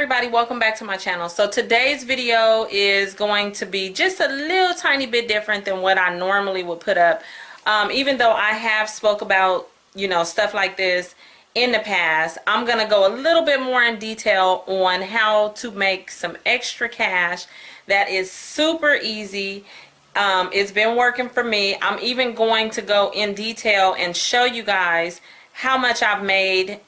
everybody, welcome back to my channel. So today's video is going to be just a little tiny bit different than what I normally would put up. Even though I have spoke about, stuff like this in the past, I'm gonna go a little bit more in detail on how to make some extra cash. That is super easy. It's been working for me. I'm even going to go in detail and show you guys how much I've made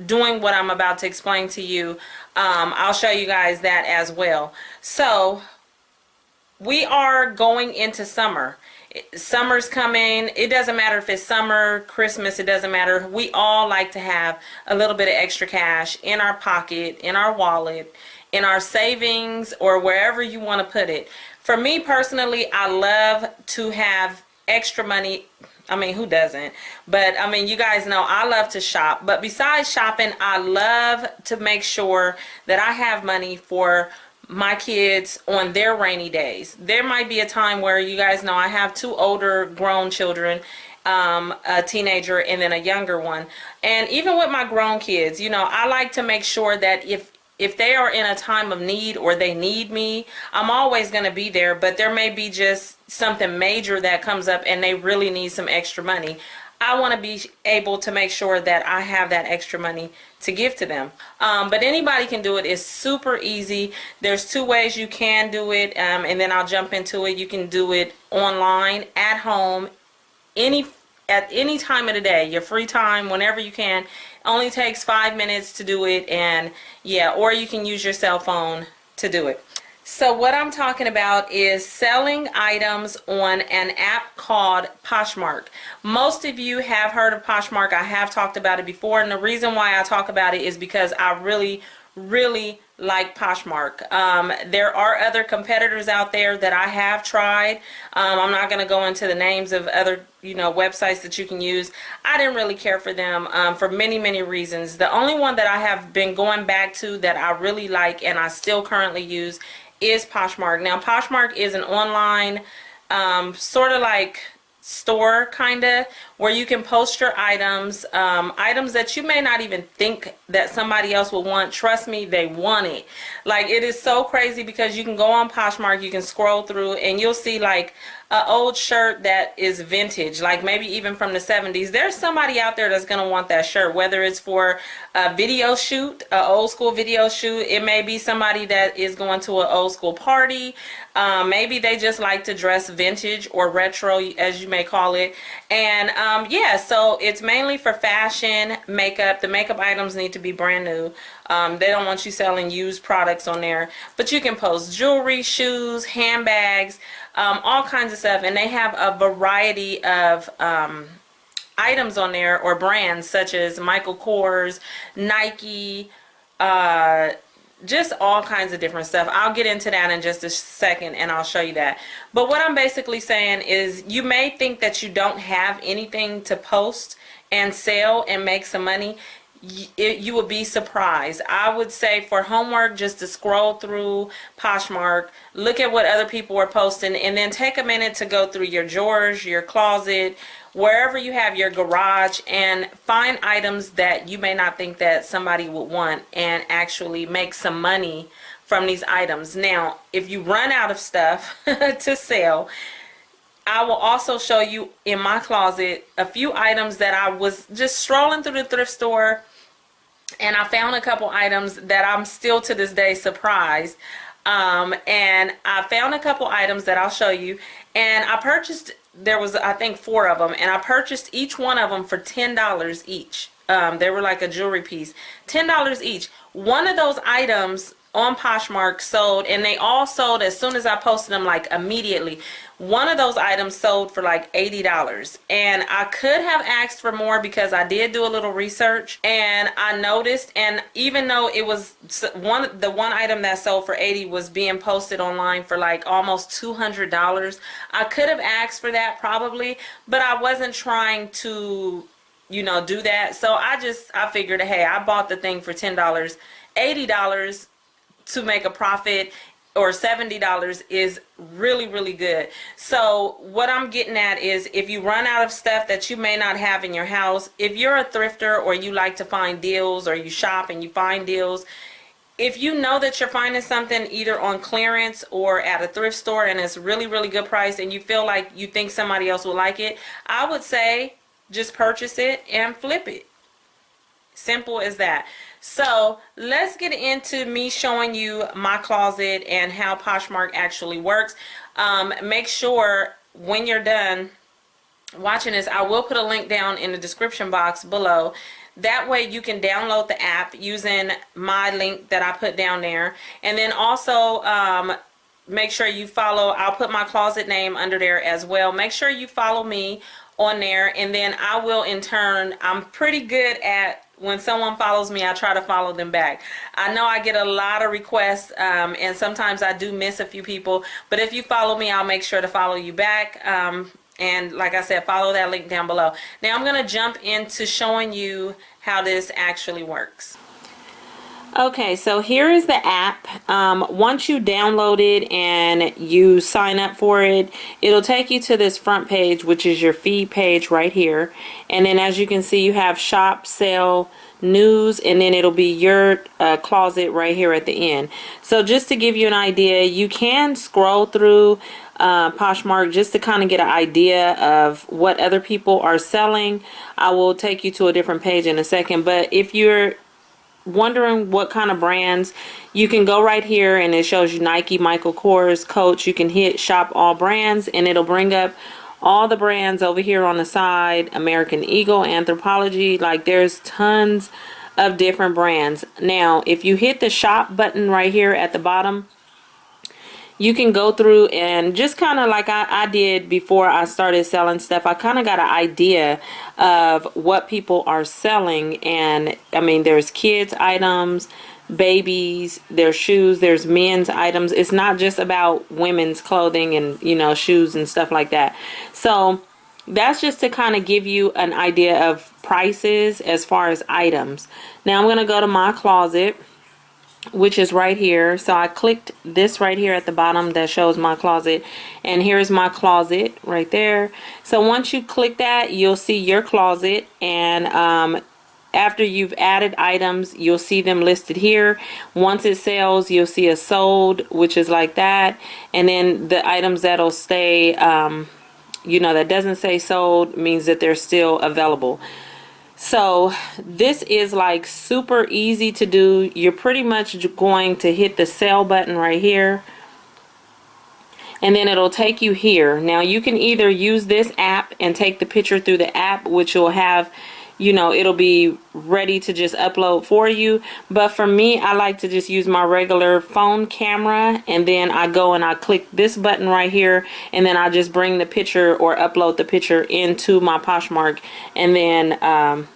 doing what I'm about to explain to you. I'll show you guys that as well. So we are going into summer. Summer's coming. It doesn't matter if it's summer, Christmas, it doesn't matter. We all like to have a little bit of extra cash in our pocket, in our wallet, in our savings, or wherever you want to put it. For me personally, I love to have extra money. I mean, who doesn't? But I mean, you guys know I love to shop. But besides shopping, I love to make sure that I have money for my kids on their rainy days. There might be a time where, you guys know, I have two older grown children, a teenager and then a younger one. And even with my grown kids, I like to make sure that if they are in a time of need or they need me, I'm always going to be there. But there may be just something major that comes up and they really need some extra money. I want to be able to make sure that I have that extra money to give to them. But anybody can do it. It's super easy. There's two ways you can do it, and then I'll jump into it. You can do it online, at home, at any time of the day, your free time, whenever you can. It only takes 5 minutes to do it, and yeah, or you can use your cell phone to do it. So what I'm talking about is selling items on an app called Poshmark. Most of you have heard of Poshmark. I have talked about it before, and the reason why I talk about it is because I really like Poshmark. There are other competitors out there that I have tried. I'm not going to go into the names of other websites that you can use. I didn't really care for them for many reasons. The only one that I have been going back to that I really like and I still currently use is Poshmark. Now Poshmark is an online sort of like store kinda, where you can post your items, items that you may not even think that somebody else will want. Trust me, they want it. Like, it is so crazy because you can go on Poshmark, you can scroll through and you'll see like an old shirt that is vintage, like maybe even from the 70s. There's somebody out there that's gonna want that shirt, whether it's for a video shoot, an old school video shoot. It may be somebody that is going to an old school party. Maybe they just like to dress vintage or retro, as you may call it. And yeah, so it's mainly for fashion, makeup. The makeup items need to be brand new. They don't want you selling used products on there. But you can post jewelry, shoes, handbags, all kinds of stuff. And they have a variety of items on there, or brands such as Michael Kors, Nike, just all kinds of different stuff. I'll get into that in just a second and I'll show you that. But what I'm basically saying is, you may think that you don't have anything to post and sell and make some money. You would be surprised. I would say for homework, just to scroll through Poshmark, look at what other people are posting, and then take a minute to go through your drawers, your closet, wherever you have your garage, and find items that you may not think that somebody would want, and actually make some money from these items. Now, if you run out of stuff to sell, I will also show you in my closet a few items that I was just strolling through the thrift store and I found a couple items that I'm still to this day surprised. And I found a couple items that I'll show you, and I purchased, there was I think 4 of them, and I purchased each one of them for $10 each. They were like a jewelry piece, $10 each. One of those items on Poshmark sold, and they all sold as soon as I posted them, like immediately. One of those items sold for like $80, and I could have asked for more because I did do a little research and I noticed, and even though it was the one item that sold for $80 was being posted online for like almost $200, I could have asked for that probably, but I wasn't trying to do that. So I figured, hey, I bought the thing for $10. $80 to make a profit, or $70 is really good. So what I'm getting at is, if you run out of stuff that you may not have in your house, if you're a thrifter or you like to find deals, or you shop and you find deals, if you know that you're finding something either on clearance or at a thrift store and it's really, really good price and you feel like you think somebody else will like it, I would say just purchase it and flip it. Simple as that. So let's get into me showing you my closet and how Poshmark actually works. Make sure when you're done watching this, I will put a link down in the description box below. That way you can download the app using my link that I put down there. And then also make sure you follow, I'll put my closet name under there as well. Make sure you follow me on there, and then I will in turn, I'm pretty good at when someone follows me, I try to follow them back. I know I get a lot of requests and sometimes I do miss a few people, but if you follow me, I'll make sure to follow you back. And like I said, follow that link down below. Now I'm going to jump into showing you how this actually works. Okay, so here is the app. Once you download it and you sign up for it, it'll take you to this front page, which is your feed page right here. And then as you can see, you have shop, sale, news, and then it'll be your closet right here at the end. So just to give you an idea, you can scroll through Poshmark just to kind of get an idea of what other people are selling. I will take you to a different page in a second, but if you're wondering what kind of brands, you can go right here and it shows you Nike, Michael Kors, Coach. You can hit shop all brands and it'll bring up all the brands over here on the side. American Eagle, Anthropologie, like there's tons of different brands. Now if you hit the shop button right here at the bottom, you can go through and just kind of like I did before I started selling stuff. I kind of got an idea of what people are selling. And I mean, there's kids items, babies, there's shoes, there's men's items. It's not just about women's clothing and, you know, shoes and stuff like that. So that's just to kind of give you an idea of prices as far as items. Now I'm going to go to my closet, which is right here. So I clicked this right here at the bottom that shows my closet, and here's my closet right there. So once you click that, you'll see your closet, and after you've added items, you'll see them listed here. Once it sells, you'll see a sold, which is like that, and then the items that'll stay, you know, that doesn't say sold means that they're still available. So this is like super easy to do. You're pretty much going to hit the sell button right here, and then it'll take you here. Now you can either use this app and take the picture through the app, which will have, you know, it'll be ready to just upload for you. But for me, I like to just use my regular phone camera, and then I go and I click this button right here, and then I just bring the picture or upload the picture into my Poshmark, and then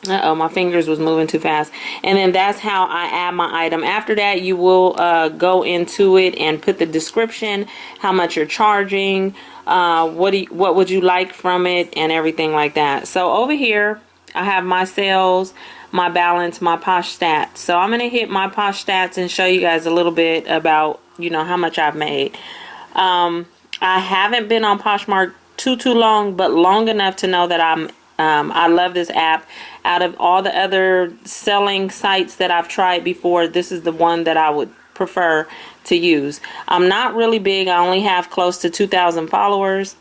my fingers was moving too fast. And then that's how I add my item. After that, you will go into it and put the description, how much you're charging, what would you like from it, and everything like that. So over here I have my sales, my balance, my Posh stats. So I'm gonna hit my Posh stats and show you guys a little bit about, you know, how much I've made. I haven't been on Poshmark too long, but long enough to know that I love this app. Out of all the other selling sites that I've tried before, this is the one that I would prefer to use. I'm not really big. I only have close to 2,000 followers.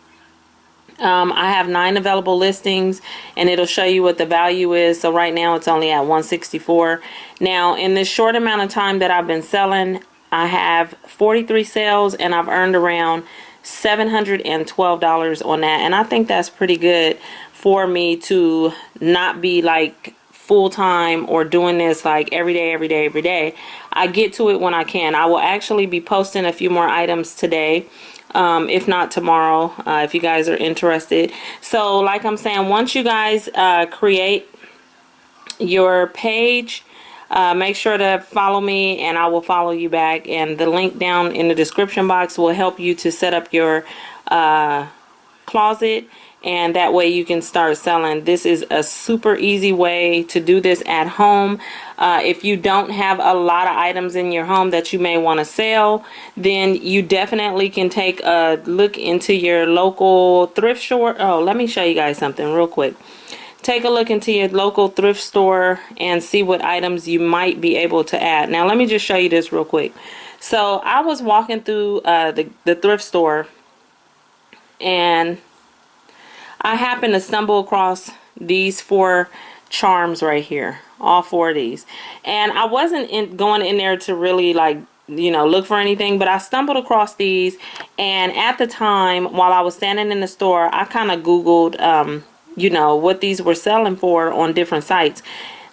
I have 9 available listings, and it'll show you what the value is. So right now it's only at 164. Now in this short amount of time that I've been selling, I have 43 sales, and I've earned around $712 on that, and I think that's pretty good for me to not be like full-time or doing this like every day. I get to it when I can. I will actually be posting a few more items today, if not tomorrow, if you guys are interested. So like I'm saying, once you guys create your page, make sure to follow me and I will follow you back, and the link down in the description box will help you to set up your closet, and that way you can start selling. This is a super easy way to do this at home. If you don't have a lot of items in your home that you may want to sell, then you definitely can take a look into your local thrift store. Oh, let me show you guys something real quick. take a look into your local thrift store and see what items you might be able to add. Now let me just show you this real quick. So I was walking through the thrift store, and I happened to stumble across these 4 charms right here, all 4 of these, and I wasn't going in there to really like, you know, look for anything, but I stumbled across these, and at the time while I was standing in the store, I kind of googled you know, what these were selling for on different sites.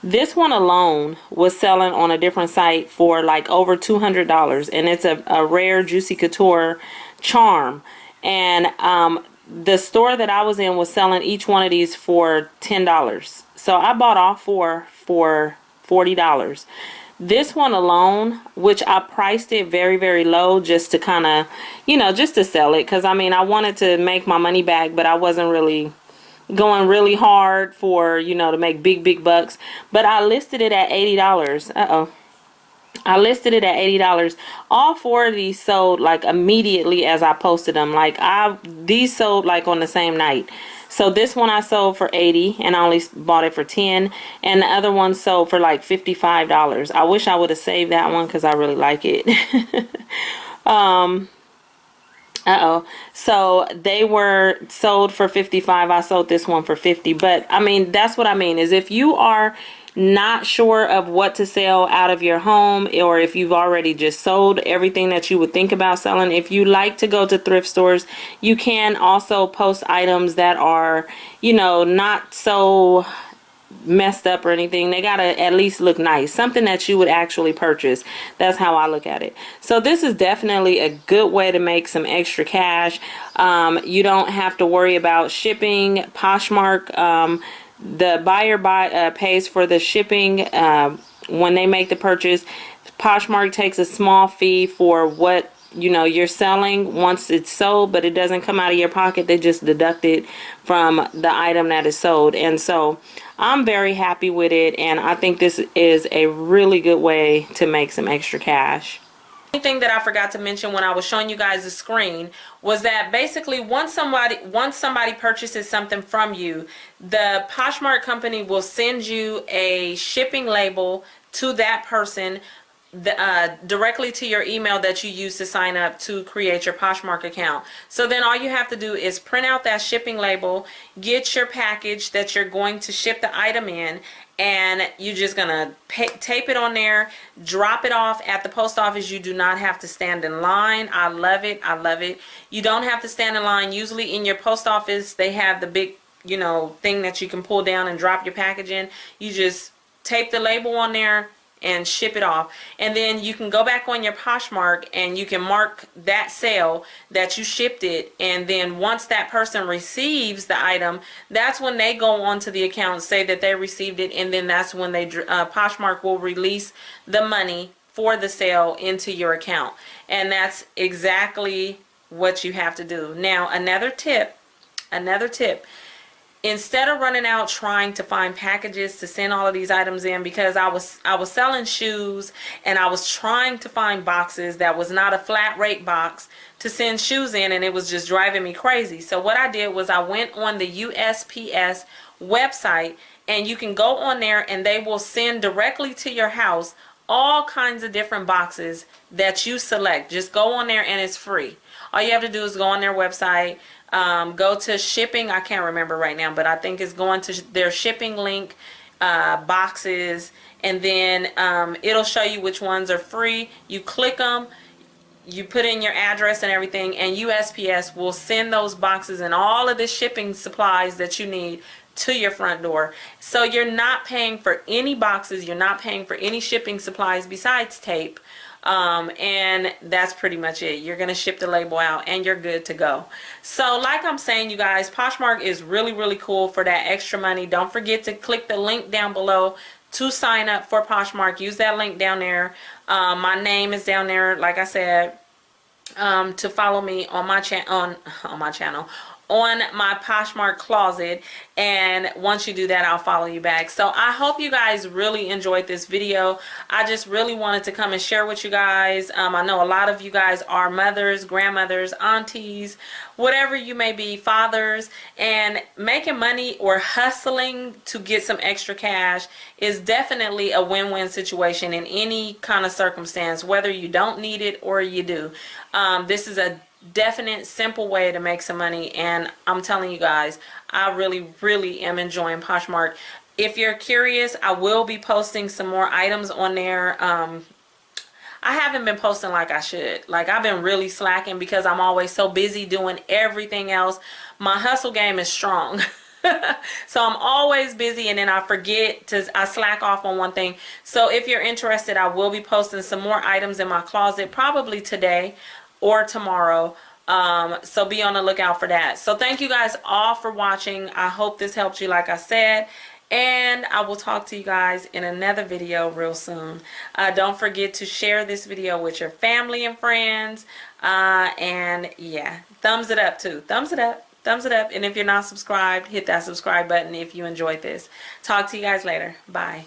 This one alone was selling on a different site for like over $200, and it's a rare Juicy Couture charm. And the store that I was in was selling each one of these for $10. So I bought all 4 for $40. This one alone, which I priced it very, very low just to kind of, you know, just to sell it, because I mean, I wanted to make my money back, but I wasn't really going really hard for, you know, to make big bucks. But I listed it at $80. I listed it at $80. All 4 of these sold like immediately as I posted them. Like these sold like on the same night. So this one I sold for $80, and I only bought it for $10, and the other one sold for like $55. I wish I would have saved that one because I really like it. So they were sold for $55. I sold this one for $50. But I mean, that's what I mean, is if you are not sure of what to sell out of your home, or if you've already just sold everything that you would think about selling, if you like to go to thrift stores, you can also post items that are, you know, not so messed up or anything. They gotta at least look nice, something that you would actually purchase. That's how I look at it. So this is definitely a good way to make some extra cash. You don't have to worry about shipping. Poshmark, the buyer pays for the shipping when they make the purchase. Poshmark takes a small fee for what, you know, you're selling once it's sold, but it doesn't come out of your pocket. They just deduct it from the item that is sold. And so I'm very happy with it, and I think this is a really good way to make some extra cash. One thing that I forgot to mention when I was showing you guys the screen was that basically once somebody purchases something from you, the Poshmark company will send you a shipping label to that person directly to your email that you use to sign up to create your Poshmark account. So then all you have to do is print out that shipping label, get your package that you're going to ship the item in, and you're just gonna tape it on there, drop it off at the post office. You do not have to stand in line. I love it. I love it. You don't have to stand in line. Usually in your post office they have the big, you know, thing that you can pull down and drop your package in. You just tape the label on there and ship it off, and then you can go back on your Poshmark and you can mark that sale that you shipped it, and then once that person receives the item, that's when they go onto the account and say that they received it, and then that's when they Poshmark will release the money for the sale into your account. And that's exactly what you have to do. Now another tip, instead of running out trying to find packages to send all of these items in, because I was selling shoes and I was trying to find boxes that was not a flat rate box to send shoes in, and it was just driving me crazy. So what I did was I went on the USPS website, and you can go on there and they will send directly to your house all kinds of different boxes that you select. Just go on there and it's free. All you have to do is go on their website, go to shipping. I can't remember right now, but I think it's going to their shipping link, boxes, and then it'll show you which ones are free. You click them, you put in your address and everything, and USPS will send those boxes and all of the shipping supplies that you need to your front door. So you're not paying for any boxes, you're not paying for any shipping supplies besides tape. And that's pretty much it. You're gonna ship the label out and you're good to go. So like I'm saying, you guys, Poshmark is really cool for that extra money. Don't forget to click the link down below to sign up for Poshmark. Use that link down there. My name is down there, like I said, to follow me on my channel on my Poshmark closet, and once you do that, I'll follow you back. So I hope you guys really enjoyed this video. I just really wanted to come and share with you guys. I know a lot of you guys are mothers, grandmothers, aunties, whatever you may be, fathers, and making money or hustling to get some extra cash is definitely a win-win situation in any kind of circumstance, whether you don't need it or you do. This is a definite simple way to make some money, and I'm telling you guys, I really am enjoying Poshmark. If you're curious, I will be posting some more items on there. I haven't been posting like I should. Like, I've been really slacking because I'm always so busy doing everything else. My hustle game is strong. So I'm always busy, and then I slack off on one thing. So if you're interested, I will be posting some more items in my closet probably today or tomorrow. So be on the lookout for that. So thank you guys all for watching. I hope this helped you, like I said, and I will talk to you guys in another video real soon. Don't forget to share this video with your family and friends, and yeah, thumbs it up too. Thumbs it up, and if you're not subscribed, hit that subscribe button if you enjoyed this. Talk to you guys later. Bye.